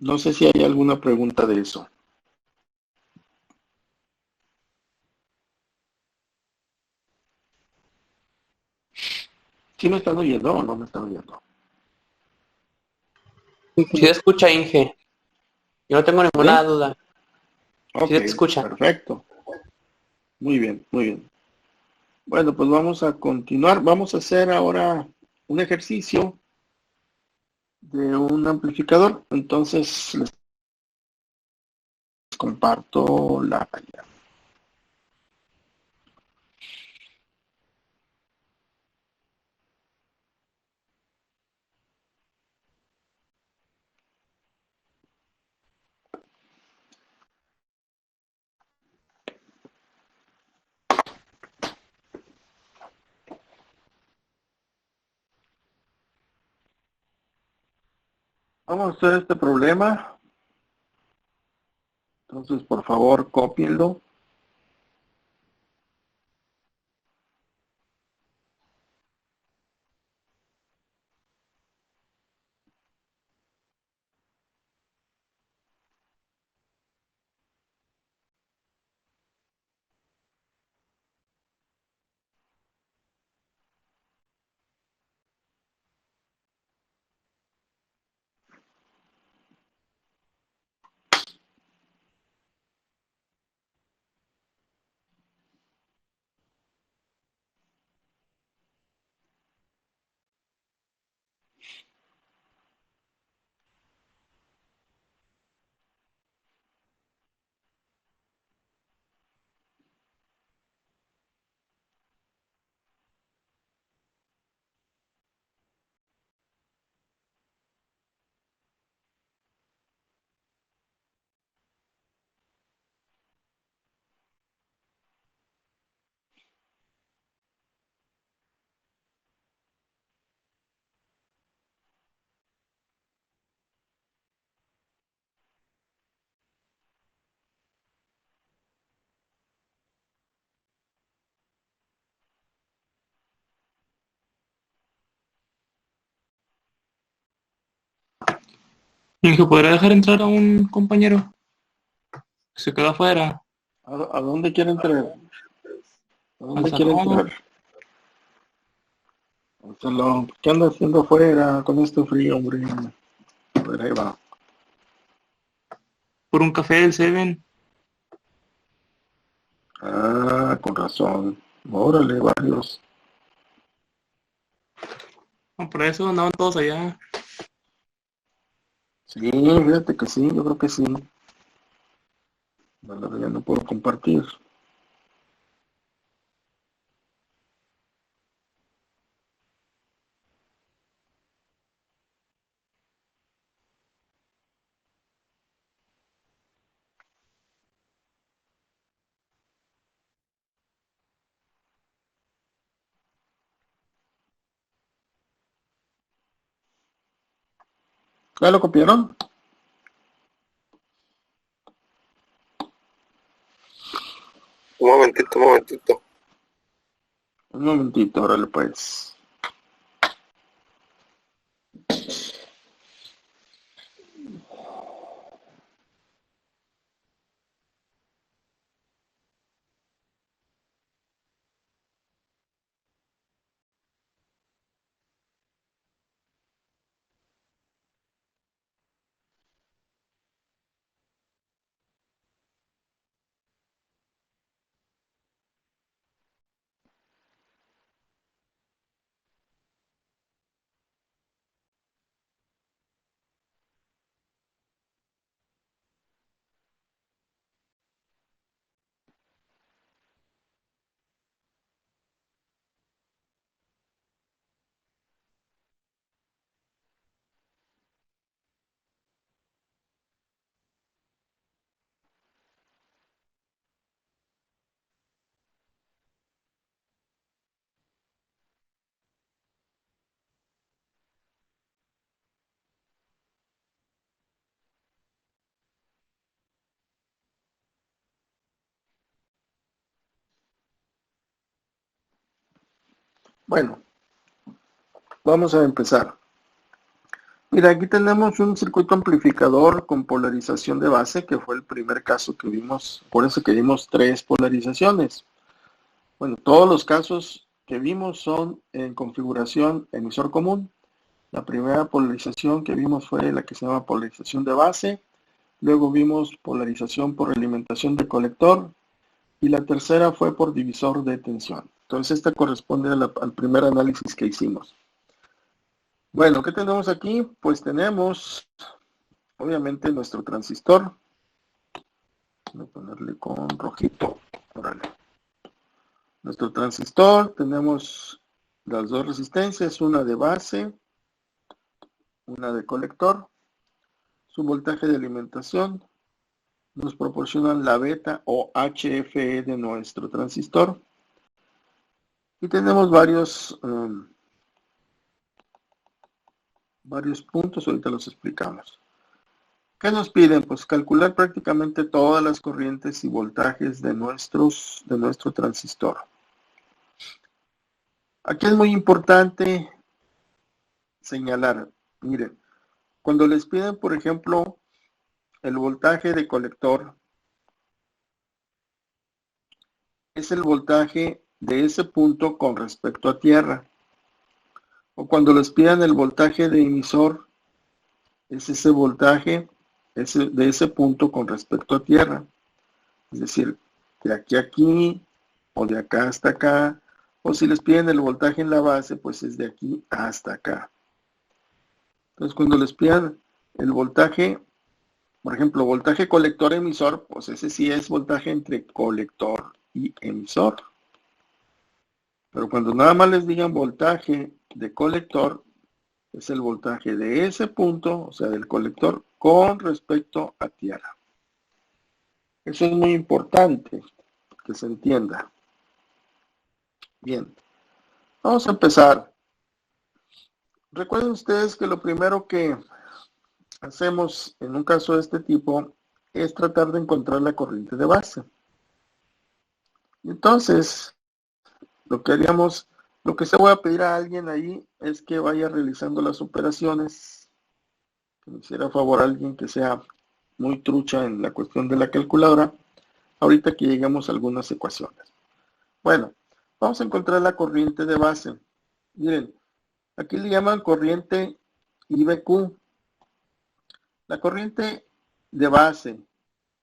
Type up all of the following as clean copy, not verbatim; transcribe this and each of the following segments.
No sé si hay alguna pregunta de eso. ¿Sí me están oyendo o no me están oyendo? Si te escucha, Inge. Yo no tengo ninguna ¿Sí? duda. Si Ok, te escucha. perfecto. Muy bien, muy bien. Bueno, pues vamos a continuar. Vamos a hacer ahora un ejercicio de un amplificador. Entonces les comparto la pantalla. Vamos a hacer este problema. Entonces, por favor, cópienlo. Inge, ¿podrá dejar entrar a un compañero que se quedó afuera, ¿A dónde quiere entrar? ¿A al dónde quiere entrar? salón? Al salón. ¿Qué anda haciendo afuera con este frío, hombre? A ver, ahí va. Por un café del Seven? Ah, con razón. Órale, varios. No, por eso andaban todos allá. Sí, fíjate que sí, yo creo que sí. No, ya no puedo compartir. ¿Ya lo copiaron? Un momentito, un momentito. Un momentito, órale pues. Bueno, vamos a empezar. Mira, aquí tenemos un circuito amplificador con polarización de base, que fue el primer caso que vimos, por eso que vimos 3 polarizaciones. Bueno, todos los casos que vimos son en configuración emisor común. La primera polarización que vimos fue la que se llama polarización de base, luego vimos polarización por alimentación de colector y la tercera fue por divisor de tensión. Entonces esta corresponde al primer análisis que hicimos. Bueno, ¿qué tenemos aquí? Pues tenemos obviamente nuestro transistor. Voy a ponerle con rojito. Órale. Nuestro transistor, tenemos las dos resistencias, una de base, una de colector. Su voltaje de alimentación nos proporcionan la beta o HFE de nuestro transistor. Y tenemos varios puntos, ahorita los explicamos. ¿Qué nos piden? Pues calcular prácticamente todas las corrientes y voltajes de nuestro transistor. Aquí es muy importante señalar, miren, cuando les piden, por ejemplo, el voltaje de colector, es el voltaje de ese punto con respecto a tierra. O cuando les pidan el voltaje de emisor, es ese voltaje de ese punto con respecto a tierra. Es decir, de aquí a aquí, o de acá hasta acá, o si les piden el voltaje en la base, pues es de aquí hasta acá. Entonces, cuando les pidan el voltaje, por ejemplo, voltaje colector-emisor, pues ese sí es voltaje entre colector y emisor. Pero cuando nada más les digan voltaje de colector, es el voltaje de ese punto, o sea, del colector, con respecto a tierra. Eso es muy importante que se entienda. Bien, vamos a empezar. Recuerden ustedes que lo primero que hacemos en un caso de este tipo es tratar de encontrar la corriente de base. Entonces, lo que se voy a pedir a alguien ahí es que vaya realizando las operaciones. Que me hiciera favor a alguien que sea muy trucha en la cuestión de la calculadora, ahorita que lleguemos a algunas ecuaciones. Bueno, vamos a encontrar la corriente de base. Miren, aquí le llaman corriente IBQ. La corriente de base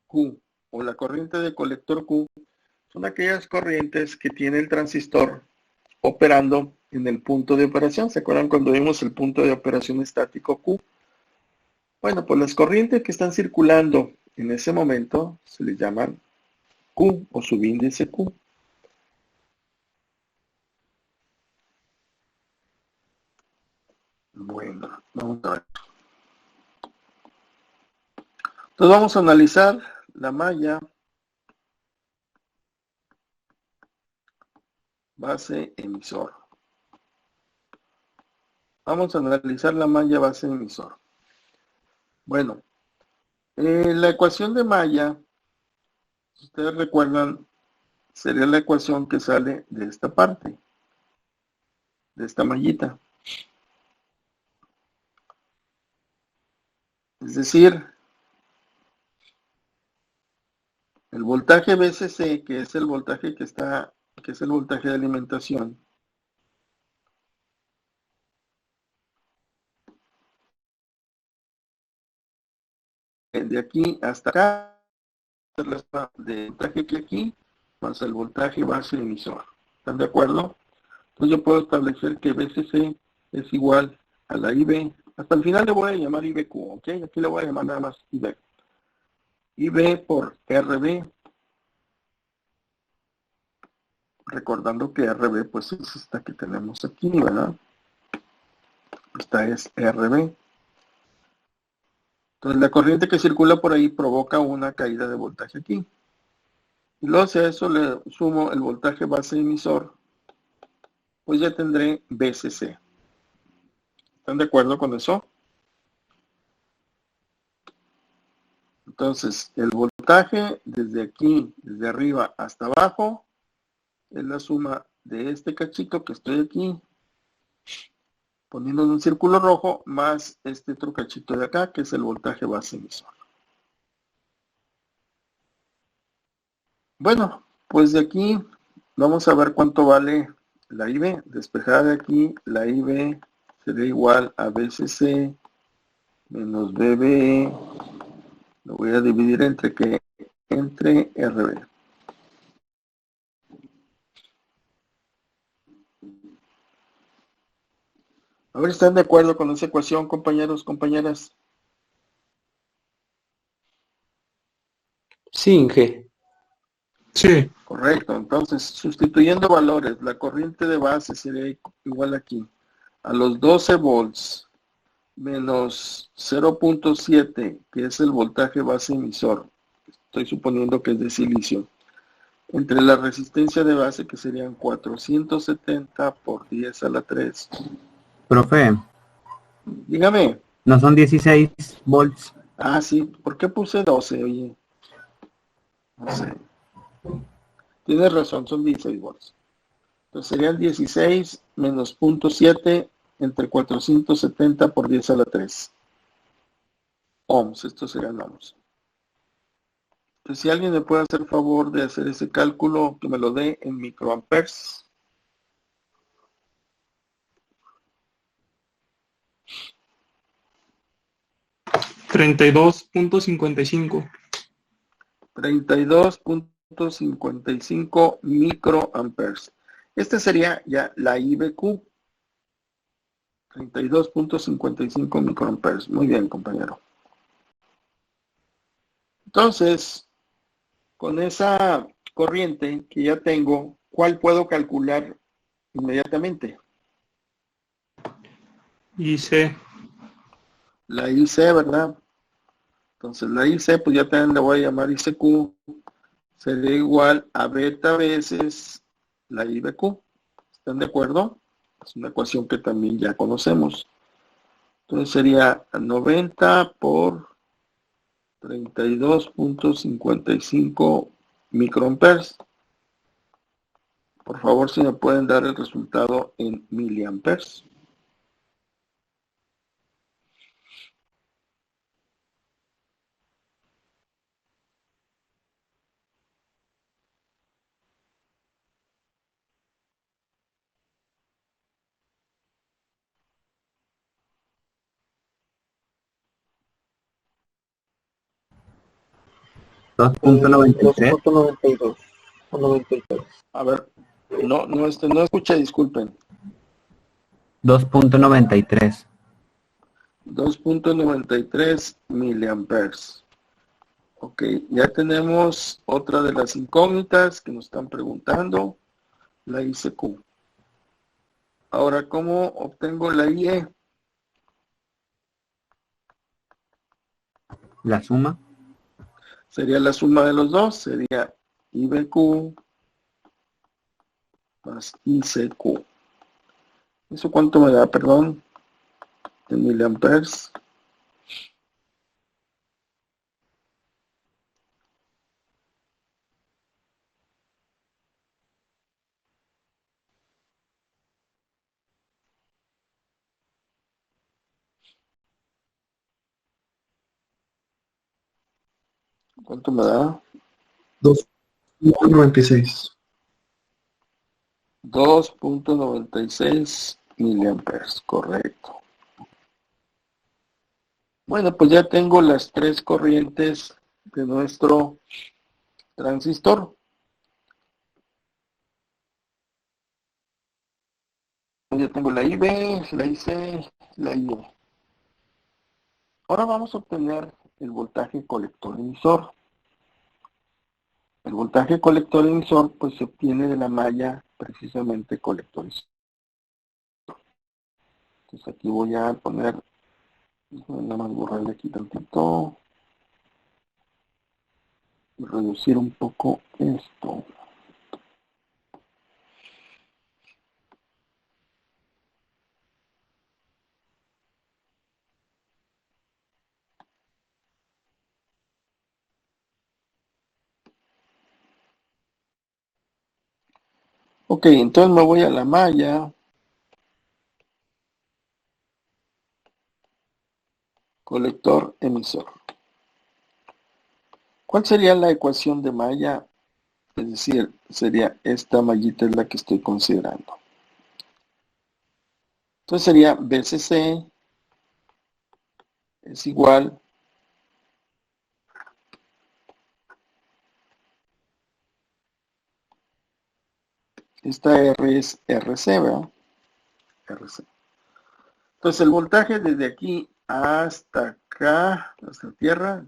Q o la corriente de colector Q son aquellas corrientes que tiene el transistor operando en el punto de operación. ¿Se acuerdan cuando vimos el punto de operación estático Q? Bueno, pues las corrientes que están circulando en ese momento se les llaman Q o subíndice Q. Bueno, vamos a ver. Entonces vamos a analizar la malla base emisor. Vamos a analizar la malla base emisor. Bueno, la ecuación de malla, si ustedes recuerdan, sería la ecuación que sale de esta parte, de esta mallita. Es decir, el voltaje BCC, que es el voltaje que es el voltaje de alimentación, de aquí hasta acá, de voltaje que aquí, más el voltaje base emisor. ¿Están de acuerdo? Entonces yo puedo establecer que BCC es igual a la IB. Hasta el final le voy a llamar IBQ, ¿ok? Aquí le voy a llamar nada más IB. IB por RB. Recordando que RB pues es esta que tenemos aquí, ¿verdad? Esta es RB. Entonces la corriente que circula por ahí provoca una caída de voltaje aquí. Y luego si a eso le sumo el voltaje base emisor, pues ya tendré BCC. ¿Están de acuerdo con eso? Entonces, el voltaje desde aquí, desde arriba hasta abajo, es la suma de este cachito que estoy aquí poniendo en un círculo rojo, más este otro cachito de acá, que es el voltaje base emisor. Bueno, pues de aquí vamos a ver cuánto vale la IB. Despejada de aquí, la IB sería igual a BCC menos BB. Lo voy a dividir entre qué, entre RB. A ver, ¿están de acuerdo con esa ecuación, compañeros, compañeras? Sí, Inge. Sí. Correcto, entonces sustituyendo valores, la corriente de base sería igual aquí a los 12 volts menos 0.7, que es el voltaje base emisor. Estoy suponiendo que es de silicio. Entre la resistencia de base, que serían 470 por 10 a la 3. Profe, Dígame. ¿no son 16 volts? Ah, sí, ¿por qué puse 12? Oye, no sé. Tienes razón, son 16 volts. Entonces serían 16 menos 0.7 entre 470 por 10 a la 3. Ohms, estos serían ohms. Entonces, si alguien me puede hacer favor de hacer ese cálculo, que me lo dé en microamperes. $32.55. 32.55 microamperes. Este sería ya la IBQ. 32.55 microamperes. Muy bien, compañero. Entonces, con esa corriente que ya tengo, ¿cuál puedo calcular inmediatamente? Y C. La IC, ¿verdad? Entonces la IC, pues ya también le voy a llamar ICQ, sería igual a beta veces la IBQ. ¿Están de acuerdo? Es una ecuación que también ya conocemos. Entonces sería 90 por 32.55 microamperes. Por favor, si me pueden dar el resultado en miliamperes. Dos punto noventa y tres. 2.92 o 93. A ver, no escuché, disculpen. 2.93. 2.93 miliamperes. Ok, ya tenemos otra de las incógnitas que nos están preguntando, la ICQ. Ahora, ¿cómo obtengo la IE? La suma. Sería la suma de los dos, sería IBQ más ICQ. ¿Eso cuánto me da, perdón? De miliamperes. ¿Cuánto me da? 2.96. 2.96 miliamperes, correcto. Bueno, pues ya tengo las tres corrientes de nuestro transistor. Ya tengo la IB, la IC, la IE. Ahora vamos a obtener el voltaje colector emisor. El voltaje colector emisor pues se obtiene de la malla precisamente colector emisor. Entonces aquí voy a poner, nada más borrarle aquí tantito y reducir un poco esto. Ok, entonces me voy a la malla. colector emisor. ¿Cuál sería la ecuación de malla? Es decir, sería esta mallita es la que estoy considerando. Entonces sería BCC es igual esta R es RC, ¿verdad? RC. Entonces el voltaje desde aquí hasta acá, hasta tierra,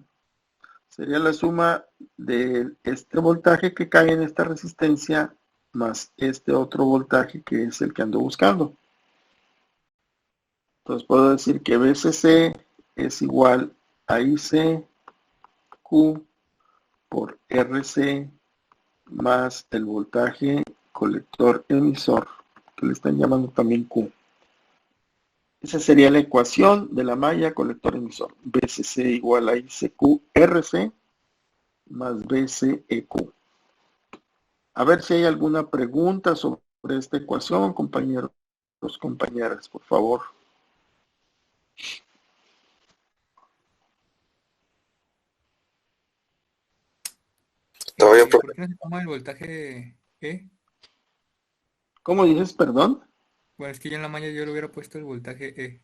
sería la suma de este voltaje que cae en esta resistencia más este otro voltaje que es el que ando buscando. Entonces puedo decir que BCC es igual a ICQ por RC más el voltaje colector emisor, que le están llamando también Q. Esa sería la ecuación de la malla colector emisor. BCC igual a ICQ RC más BCEQ. A ver si hay alguna pregunta sobre esta ecuación, compañeros, compañeras, por favor. Todavía ¿Por qué no se toma el voltaje E? ¿Cómo dices, perdón? Bueno, es que yo en la malla yo le hubiera puesto el voltaje E.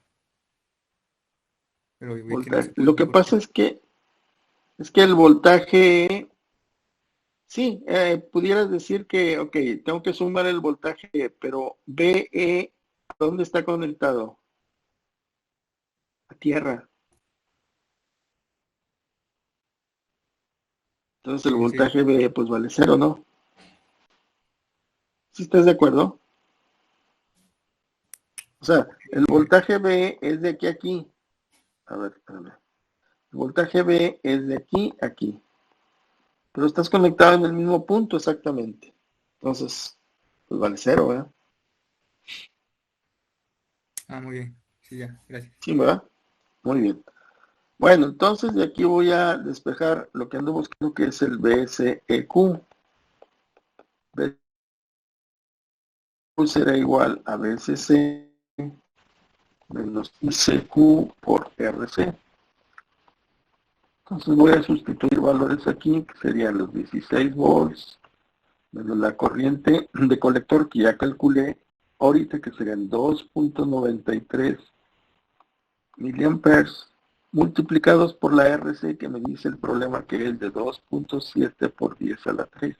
Pero vi que no se Voltaje. puede. Lo que pasa es que el voltaje, sí, pudieras decir que, ok, tengo que sumar el voltaje, pero BE, ¿dónde está conectado? A tierra. Entonces el Sí, sí. voltaje BE pues vale cero, ¿no? ¿Sí estás de acuerdo? O sea, el voltaje BE es de aquí a aquí. A ver, espérame. El voltaje B es de aquí a aquí. Pero estás conectado en el mismo punto exactamente. Entonces, pues vale cero, ¿verdad? Ah, muy bien. Sí, ya, gracias. Sí, ¿verdad? Muy bien. Bueno, entonces de aquí voy a despejar lo que ando buscando, que es el BSEQ. BSEQ será igual a BSC menos ICQ por RC. Entonces voy a sustituir valores aquí, que serían los 16 volts, menos la corriente de colector que ya calculé ahorita, que serían 2.93 miliamperes, multiplicados por la RC, que me dice el problema que es de 2.7 por 10 a la 3.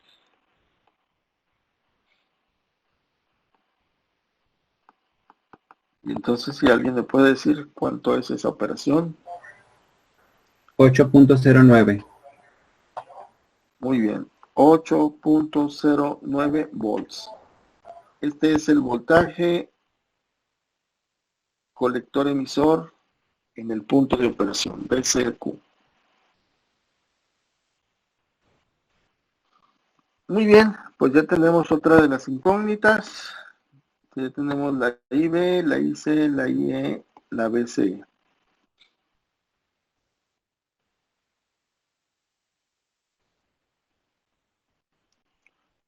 Y entonces, si alguien me puede decir cuánto es esa operación. 8.09. Muy bien, 8.09 volts. Este es el voltaje colector emisor en el punto de operación, BCQ. Muy bien, pues ya tenemos otra de las incógnitas. Ya tenemos la IB, la IC, la IE, la BC.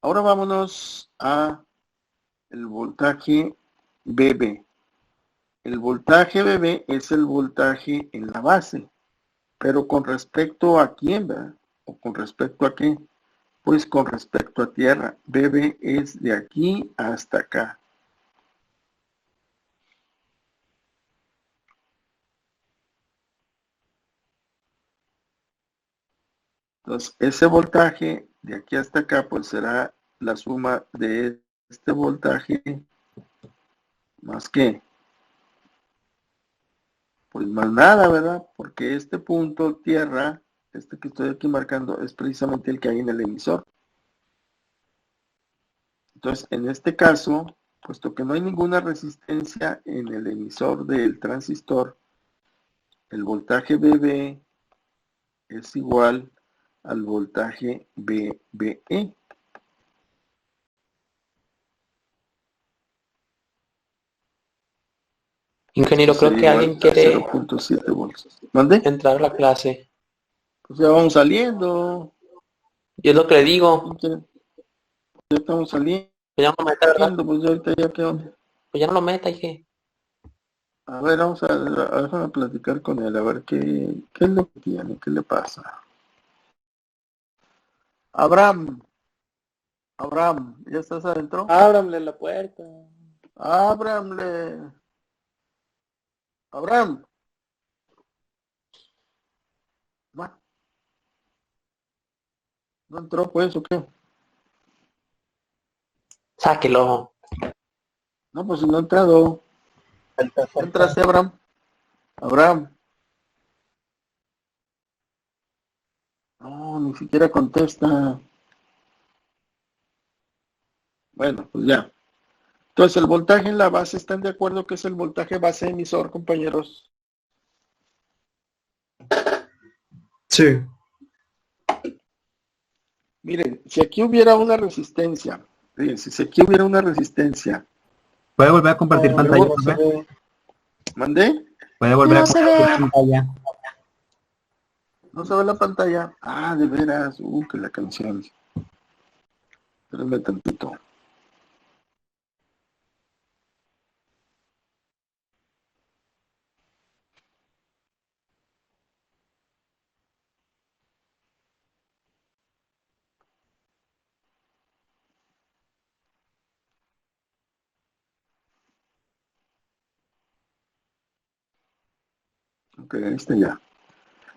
Ahora vámonos a el voltaje BB. El voltaje BB es el voltaje en la base, pero con respecto a quién, ¿verdad? ¿O con respecto a qué? Pues con respecto a tierra. BB es de aquí hasta acá. Entonces, ese voltaje de aquí hasta acá, pues será la suma de este voltaje más que, pues más nada, ¿verdad? Porque este punto tierra, este que estoy aquí marcando, es precisamente el que hay en el emisor. Entonces, en este caso, puesto que no hay ninguna resistencia en el emisor del transistor, el voltaje BB es igual al voltaje BBE. Ingeniero, creo que alguien quiere 0.7 volts. ¿Mande? entrar a la clase. Pues ya vamos saliendo. Y es lo que le digo. Ya estamos saliendo. Pues ya no lo meta, ¿verdad? Pues ya ahorita ya qué onda. Pues ya no lo meta, dije. A ver, déjame platicar con él, a ver qué es lo que tiene, qué le pasa. Abraham, ¿ya estás adentro? Ábranle la puerta. Ábramle. Abraham. Bueno, ¿no entró pues o qué? Sáquelo. No, pues no ha entrado. ¿No entraste, Abraham? Abraham. No, ni siquiera contesta. Bueno, pues ya. Entonces, el voltaje en la base, ¿están de acuerdo que es el voltaje base emisor, compañeros? Sí. Miren, si aquí hubiera una resistencia, fíjense, si aquí hubiera una resistencia, ¿Puede volver a compartir pantalla, luego profe? ¿mandé? ¿Puede volver a No se compartir ve. pantalla? ¿No se ve la pantalla? Ah, de veras, que la canción. Espérenme tantito. Ok, ahí está ya.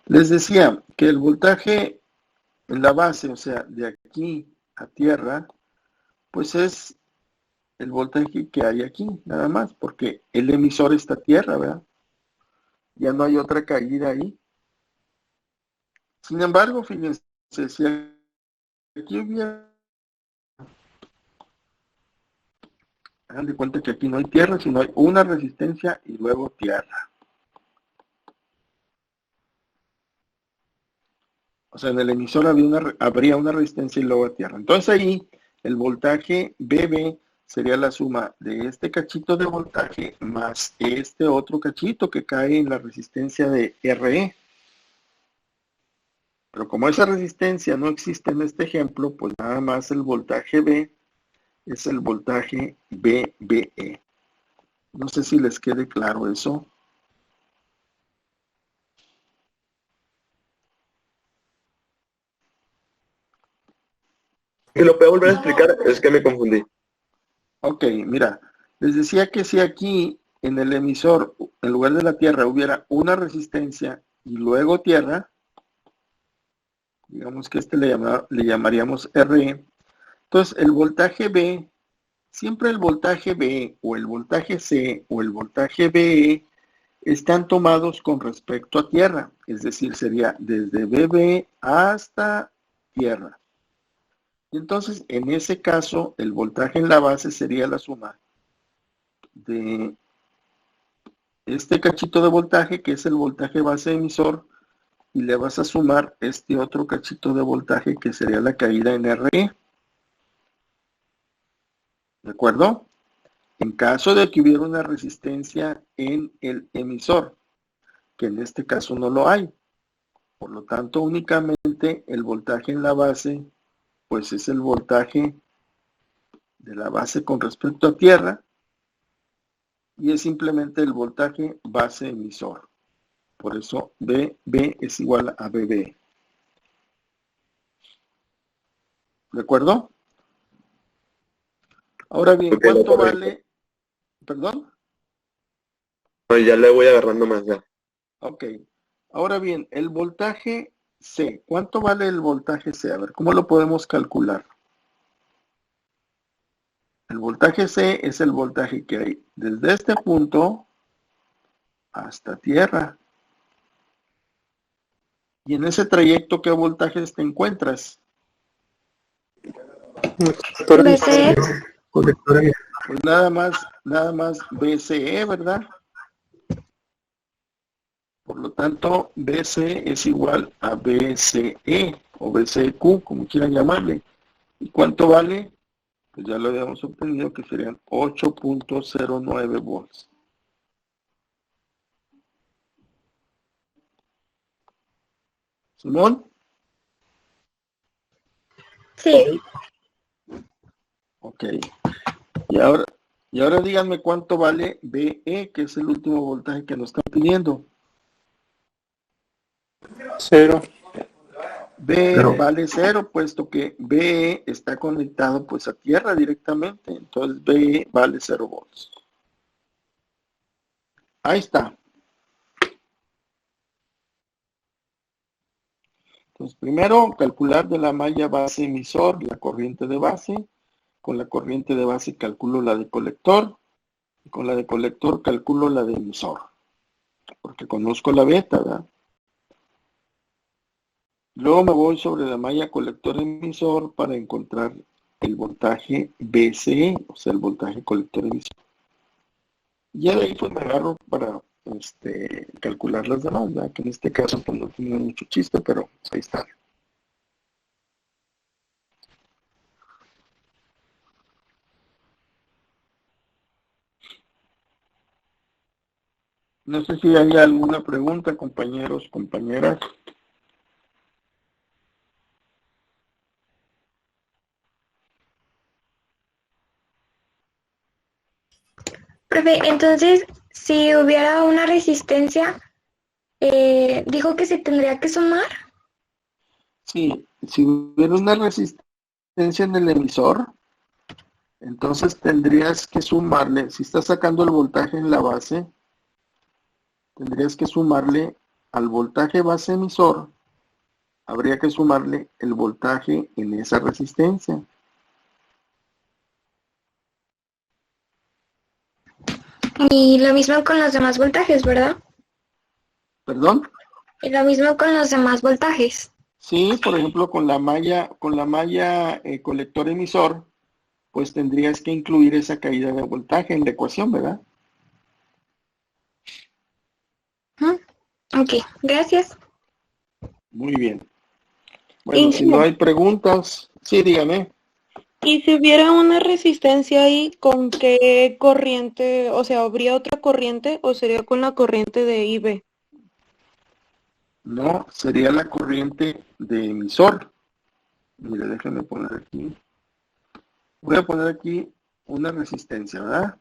Les decía que el voltaje en la base, o sea, de aquí a tierra, pues es el voltaje que hay aquí, nada más, porque el emisor está a tierra, ¿verdad? Ya no hay otra caída ahí. Sin embargo, fíjense, si aquí hubiera, hagan de cuenta que aquí no hay tierra, sino hay una resistencia y luego tierra. O sea, en el emisor habría una resistencia y luego tierra. Entonces ahí el voltaje BB sería la suma de este cachito de voltaje más este otro cachito que cae en la resistencia de RE. Pero como esa resistencia no existe en este ejemplo, pues nada más el voltaje B es el voltaje BBE. No sé si les quede claro eso. ¿Y lo puedo volver a explicar? Es que me confundí. Ok, mira, les decía que si aquí en el emisor, en lugar de la tierra, hubiera una resistencia y luego tierra, digamos que le llamaríamos RE, entonces el voltaje B, siempre el voltaje B o el voltaje C o el voltaje BE están tomados con respecto a tierra, es decir, sería desde BB hasta tierra. Y entonces, en ese caso, el voltaje en la base sería la suma de este cachito de voltaje, que es el voltaje base emisor, y le vas a sumar este otro cachito de voltaje, que sería la caída en RE. ¿De acuerdo? En caso de que hubiera una resistencia en el emisor, que en este caso no lo hay. Por lo tanto, únicamente el voltaje en la base, pues es el voltaje de la base con respecto a tierra, y es simplemente el voltaje base emisor. Por eso BB es igual a BB. ¿De acuerdo? Ahora bien, Ok, lo ¿cuánto correcto. vale? ¿Perdón? No, ya le voy agarrando más ya. Ok. Ahora bien, el voltaje C. ¿Cuánto vale el voltaje C? A ver, ¿cómo lo podemos calcular? El voltaje C es el voltaje que hay desde este punto hasta tierra. Y en ese trayecto, ¿qué voltajes te encuentras? BCE. Colector. Pues nada más BCE, ¿verdad? Por lo tanto, BC es igual a BCE o BCQ, como quieran llamarle. ¿Y cuánto vale? Pues ya lo habíamos obtenido, que serían 8.09 volts. ¿Simón? Sí. Ok. Y ahora, Y ahora díganme cuánto vale BE, que es el último voltaje que nos están pidiendo. 0. B Cero. vale 0, puesto que BE está conectado pues a tierra directamente. Entonces BE vale 0 volts. Ahí está. Entonces primero calcular de la malla base emisor la corriente de base. Con la corriente de base calculo la de colector. Y con la de colector calculo la de emisor. Porque conozco la beta, ¿verdad? Luego me voy sobre la malla colector emisor para encontrar el voltaje BCE, o sea, el voltaje colector emisor. Y ya de ahí pues me agarro para calcular las demás, ¿verdad? Que en este caso pues no tiene mucho chiste, pero pues, ahí está. No sé si hay alguna pregunta, compañeros, compañeras. Profe, entonces, si hubiera una resistencia, dijo que se tendría que sumar. Sí, si hubiera una resistencia en el emisor, entonces tendrías que sumarle, si estás sacando el voltaje en la base, tendrías que sumarle al voltaje base emisor, habría que sumarle el voltaje en esa resistencia. Y lo mismo con los demás voltajes, ¿verdad? ¿Perdón? Y lo mismo con los demás voltajes. Sí, por ejemplo, con la malla colector emisor, pues tendrías que incluir esa caída de voltaje en la ecuación, ¿verdad? Ok, gracias. Muy bien. Bueno, Inge, si no hay preguntas, sí, dígame. y si hubiera una resistencia ahí, ¿con qué corriente? O sea, ¿habría otra corriente o sería con la corriente de IB? No, sería la corriente de emisor. Mire, déjenme poner aquí. Voy a poner aquí una resistencia, ¿verdad?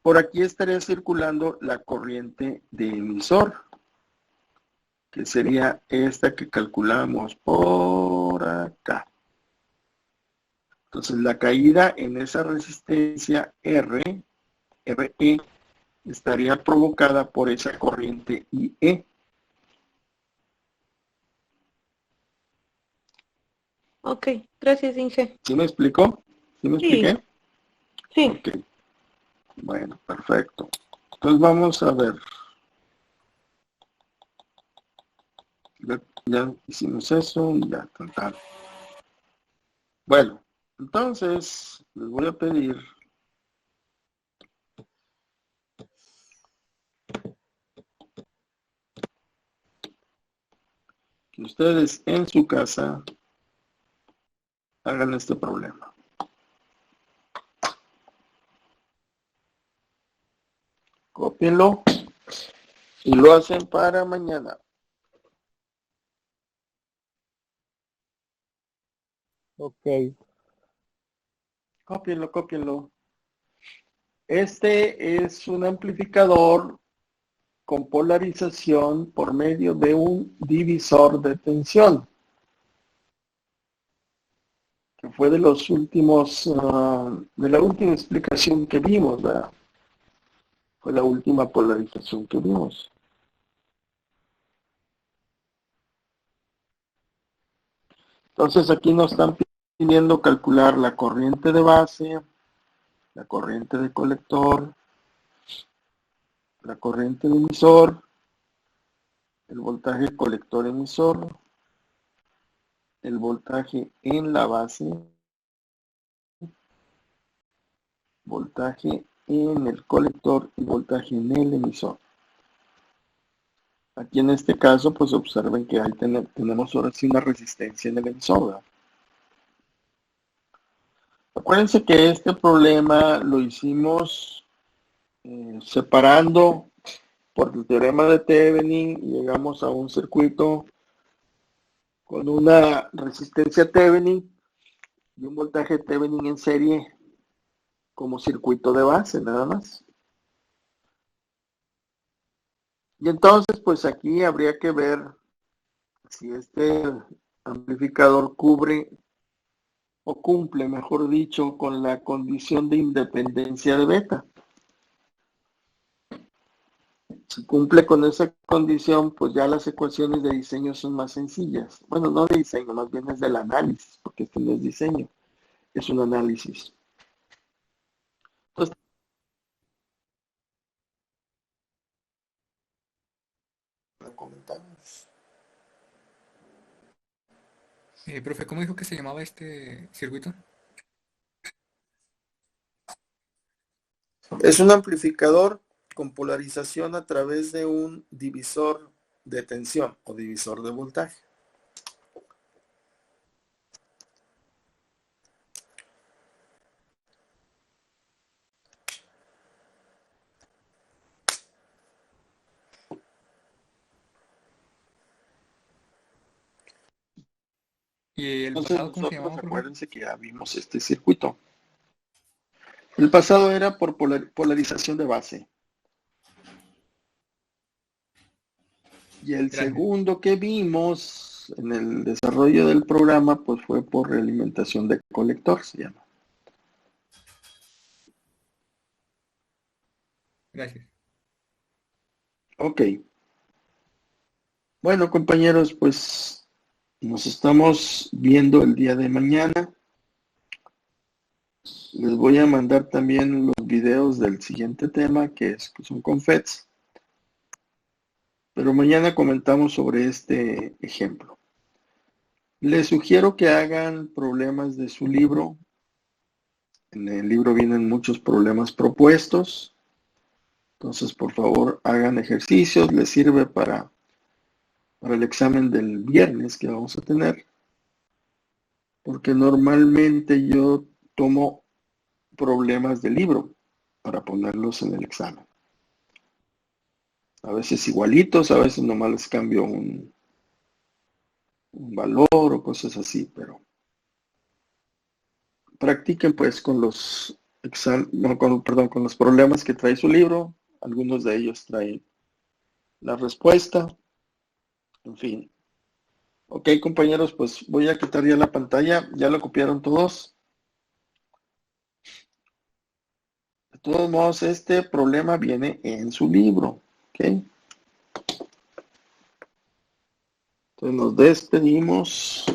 Por aquí estaría circulando la corriente de emisor, que sería esta que calculamos por acá. Entonces la caída en esa resistencia RE, estaría provocada por esa corriente IE. Ok, gracias, Inge. ¿Sí me explicó? ¿Sí me Sí, expliqué? sí. Ok. Bueno, perfecto. Entonces vamos a ver. Ya hicimos eso, ya tal. Bueno, entonces les voy a pedir que ustedes en su casa hagan este problema. Cópienlo y lo hacen para mañana. Ok. Cópienlo. Este es un amplificador con polarización por medio de un divisor de tensión, que fue de los últimos, de la última explicación que vimos, ¿verdad? Fue la última polarización que vimos. Entonces aquí nos están pidiendo calcular la corriente de base, la corriente de colector, la corriente de emisor, el voltaje colector emisor, el voltaje en la base, voltaje en el colector y voltaje en el emisor. Aquí en este caso, pues observen que ahí tenemos ahora sí una resistencia en el emisor, ¿verdad? Acuérdense que este problema lo hicimos separando por el teorema de Thevenin y llegamos a un circuito con una resistencia Thevenin y un voltaje Thevenin en serie como circuito de base, nada más. Y entonces, pues aquí habría que ver si este amplificador cubre o cumple, mejor dicho, con la condición de independencia de beta. Si cumple con esa condición, pues ya las ecuaciones de diseño son más sencillas. Bueno, no de diseño, más bien es del análisis, porque esto no es diseño, es un análisis. Entonces, lo comentamos. Profe, ¿cómo dijo que se llamaba este circuito? Es un amplificador con polarización a través de un divisor de tensión o divisor de voltaje. ¿Y el Entonces pasado cómo se llamaba, nosotros profe? acuérdense que ya vimos este circuito. El pasado era por polarización de base. Y el Gracias. segundo que vimos en el desarrollo del programa, pues fue por realimentación de colector, se llama. Gracias. Ok. Bueno, compañeros, pues nos estamos viendo el día de mañana. Les voy a mandar también los videos del siguiente tema, que son confets. Pero mañana comentamos sobre este ejemplo. Les sugiero que hagan problemas de su libro. En el libro vienen muchos problemas propuestos. Entonces, por favor, hagan ejercicios. Les sirve para el examen del viernes que vamos a tener. Porque normalmente yo tomo problemas del libro para ponerlos en el examen. A veces igualitos, a veces nomás les cambio un valor o cosas así, pero practiquen pues con los con los problemas que trae su libro. Algunos de ellos traen la respuesta. En fin. Ok, compañeros, pues voy a quitar ya la pantalla. ¿Ya lo copiaron todos? De todos modos, este problema viene en su libro. Ok. Entonces nos despedimos.